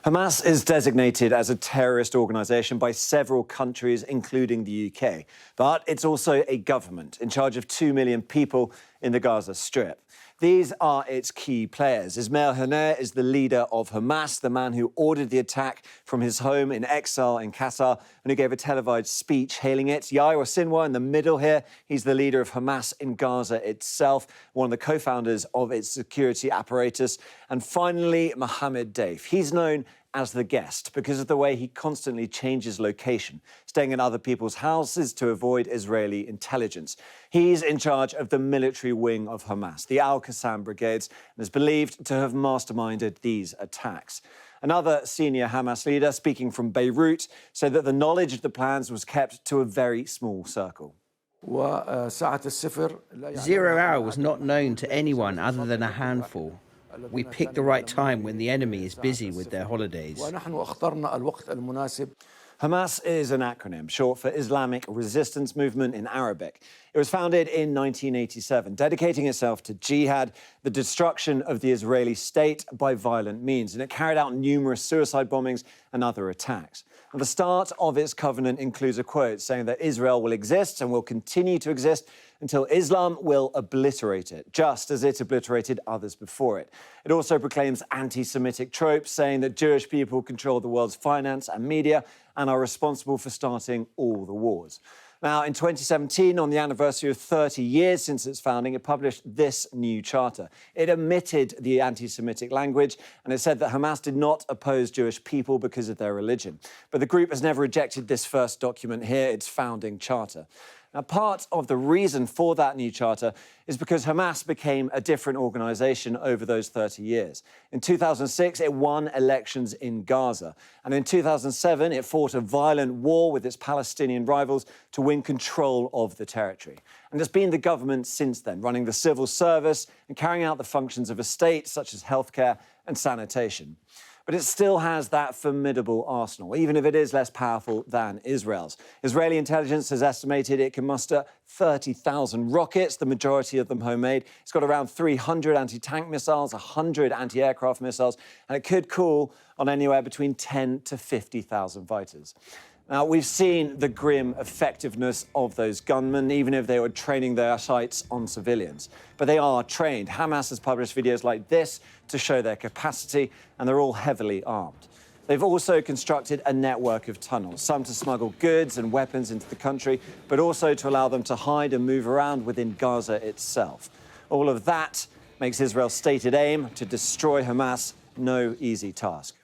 Hamas is designated as a terrorist organisation by several countries, including the UK. But it's also a government in charge of 2 million people in the Gaza Strip. These are its key players. Ismail Haniyeh is the leader of Hamas, the man who ordered the attack from his home in exile in Qatar and who gave a televised speech hailing it. Yahya Sinwar in the middle here. He's the leader of Hamas in Gaza itself, one of the co-founders of its security apparatus. And finally, Mohammed Deif. He's known as the guest because of the way he constantly changes location, staying in other people's houses to avoid Israeli intelligence. He's in charge of the military wing of Hamas, the Al-Qassam brigades, and is believed to have masterminded these attacks. Another senior Hamas leader, speaking from Beirut, said that the knowledge of the plans was kept to a very small circle. 0 hour was not known to anyone other than a handful. We picked the right time when the enemy is busy with their holidays. Hamas is an acronym, short for Islamic Resistance Movement in Arabic. It was founded in 1987, dedicating itself to jihad, the destruction of the Israeli state by violent means, and it carried out numerous suicide bombings and other attacks. And the start of its covenant includes a quote saying that Israel will exist and will continue to exist until Islam will obliterate it, just as it obliterated others before it. It also proclaims anti-Semitic tropes, saying that Jewish people control the world's finance and media and are responsible for starting all the wars. Now, in 2017, on the anniversary of 30 years since its founding, it published this new charter. It omitted the anti-Semitic language, and it said that Hamas did not oppose Jewish people because of their religion. But the group has never rejected this first document here, its founding charter. Now, part of the reason for that new charter is because Hamas became a different organisation over those 30 years. In 2006, it won elections in Gaza. And in 2007, it fought a violent war with its Palestinian rivals to win control of the territory. And it's been the government since then, running the civil service and carrying out the functions of a state, such as healthcare and sanitation. But it still has that formidable arsenal, even if it is less powerful than Israel's. Israeli intelligence has estimated it can muster 30,000 rockets, the majority of them homemade. It's got around 300 anti-tank missiles, 100 anti-aircraft missiles, and it could call on anywhere between 10 to 50,000 fighters. Now, we've seen the grim effectiveness of those gunmen, even if they were training their sights on civilians. But they are trained. Hamas has published videos like this to show their capacity, and they're all heavily armed. They've also constructed a network of tunnels, some to smuggle goods and weapons into the country, but also to allow them to hide and move around within Gaza itself. All of that makes Israel's stated aim to destroy Hamas no easy task.